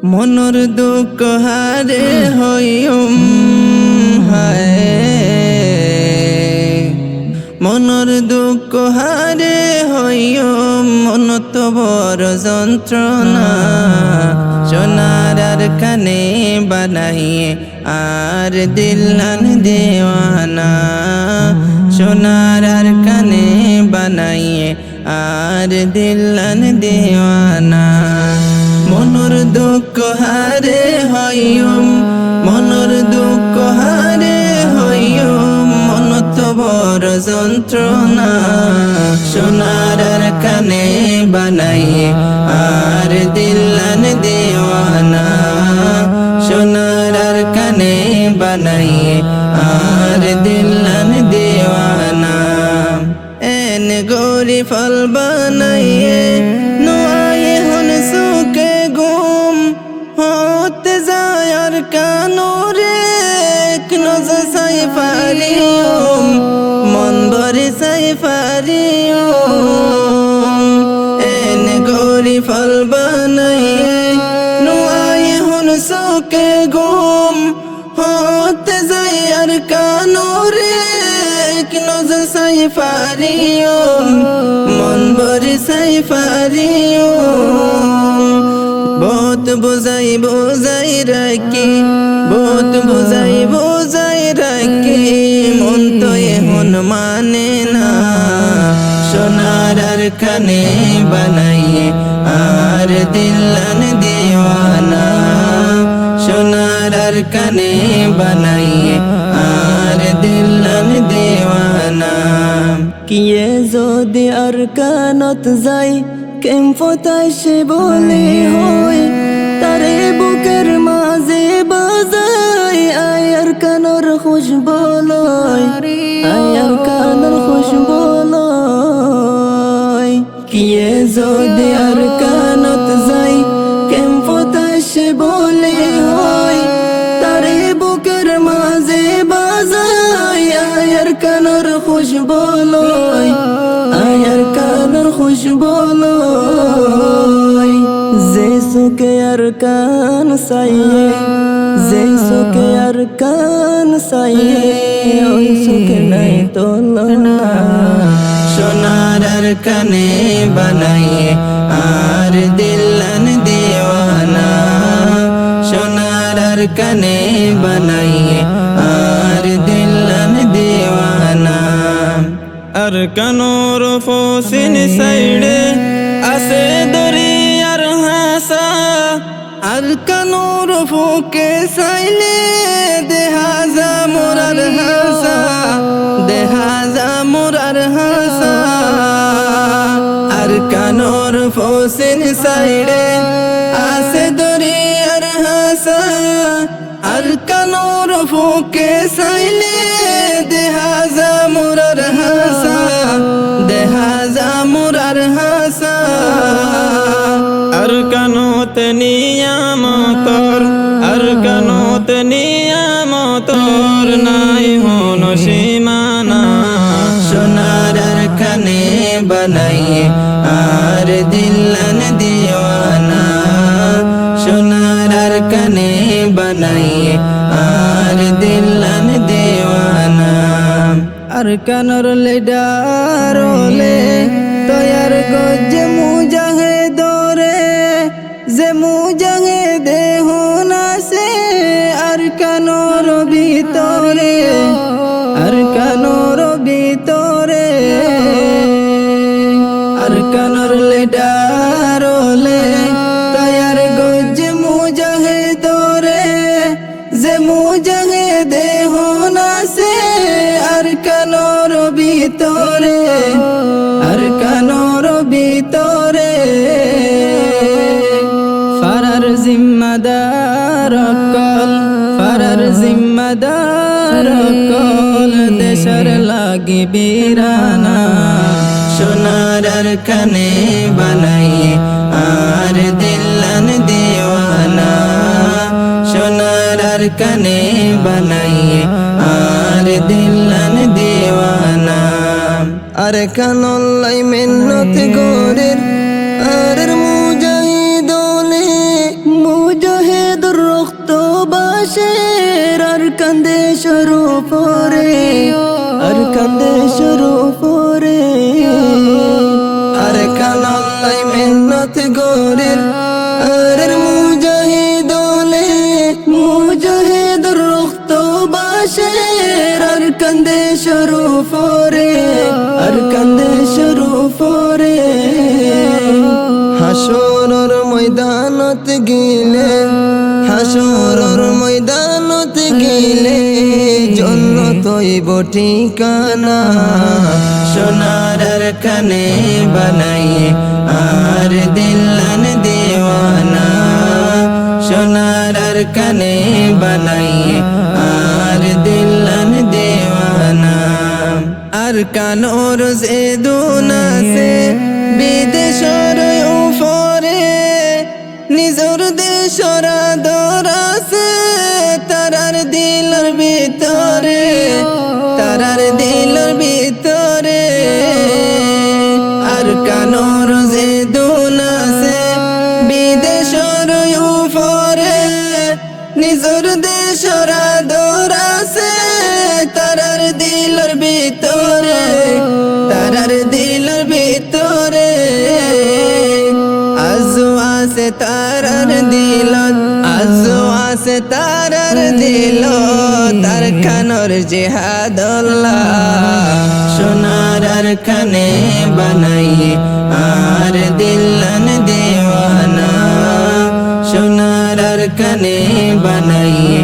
মনর দুঃখ হারে হইম হায়, মনর দুঃখ হারে হইম, মন তো বড় যন্ত্রণা। সোনার আর কানে বানাইয়ে আর দিলান দেওয়ানা, সোনার আর কানে বানাইয়ে আর দিলান দেওয়ানা। মনর দুঃখ হারে হইম, মনর দুঃখ হারে হইম, মন তো বড় যন্ত্রণা। সোনার আর কানে বানাইয়ে আর দিলান দেওয়ানা, সোনার আর কানে বানাইয়ে আর দিলান দেওয়ানা। এন গৌরি ফল বানাইয়ে নোয়ায়ে হন সুকে গুম, হতে যায় আর কানুরে নজর সাই পারিম, মন ভরে সাই পারিম। এন গৌরি ফল বানাইয়ে নোয়ায়ে হন সুকে গুম, হতে যায় আর কানুরে নজর সাই পারিম, মন ভরে সাই পারিম। বহুত বুঝাই বুঝাই রাখি, বহুত বুঝাই বুঝাই রাখি, মন তো এখন মানে না। সোনার আর কানে বানাইয়ে আর দিলান দেওয়ানা, সোনার আর কানে বানাইয়ে আর দিলান দেওয়ানা। কিয়ে যদি আর কানত যাই কেমফতায় সে বলে হয়, তারে বুকের মাঝে বাজাই আয়ার কানর খুশবু লয়, আয়ার কানর খুশবু লয়। কিয়ে যদি আর কানত যাই কেমফতায় সে বলে হয়, তারে বুকের মাঝে বাজাই আয়ার কানর খুশবু লয়, আয়ার কানর খুশবু লয়। যে সুকে আর কান সাইয়ে, যে সুকে আর কান সাইয়ে, ওই সুকে নাই তুলনা। সোনার আর কানে বানাইয়ে আর দিলান দেওয়ানা, সোনার আর কানে বানাইয়ে আর দিলান দেওয়ানা। আর কানোর ফসিন সাইডে আছে দরিয়ার হাসা, আর কানোর ফুকে সাইলে দেহাজা মোরার হাসা, দেহাজা মোরার হাসা। আর কানোর ফসিন সাইডে আছে দরিয়ার হাসা, আর কানোর ফুকে সাইলে দেহাজা মোরার হাসা, দেহাজা মোরার হাসা। আর কানোত নিয়ামতর, আর কানোত নিয়ামতর নাই হন সীমানা। সোনার আর কানে বানাইয়ে আর দিলান দেওয়ানা, সোনার আর কানে বানাইয়ে আর দিলান দেওয়ানা। আর কানর লেডারলে তয়ার গজে মুজাহে দরে, যে মুজাহে দেহ নাসে আর কানর ভিতরে, আর কানর ভিতরে। আর কানর লেডারলে তয়ার গজে মুজাহে দরে, যে মুজাহে দেহ নাসে আর কানর ভিতরে, আর কানর ভিতরে। ফারার জিম্মাদার কল, ফারার জিম্মাদার কল, দেশের লাগি বিরানা। সোনার আর কানে বানাইয়ে আর দিলান দেওয়ানা, সোনার আর কানে বানাইয়ে আর দিলান দেওয়ানা। আর কানল্লাই মেন্নত গোরের আর মুজাহিদলে, মুজাহিদ বাসের আর কান্দে সরু পরে, আর কান্দে সরু পরে। আর কানাল্লাই মেহনত গরের আর মুজাহিদ ওলে, মুজাহিদ রক্ত বাসের আর কান্দে সরু পরে, আর কান্দে সরু পরে। হাসরের ময়দানত গেলে, হাসরের ময়দানত গেলে জন্নতই ঠিকানা। সোনার কানে বানাইয়ে আর দিলান দেওয়ানা, সোনার কানে বানাইয়ে আর দিলান দেওয়ানা। আর কানোর সে দুনাসে বিদেশর উপরে, নিজর দেশর দরাসে তারার দিলর ভিতরে, তারার দিলর ভিতরে। আর কানোর যে দুনাসে বিদেশর উপরে, নিজর দেশর দরাসে তারার দিলর ভিতরে, তারার দিলর ভিতরে। আজও আছে তারার দিল, আজও আছে তারার দিল, তার খানোর জিহাদুল্লাহ। সোনার খানে বানাইয়ে আর দিলান দেওয়ানা, সোনার খানে বানাইয়ে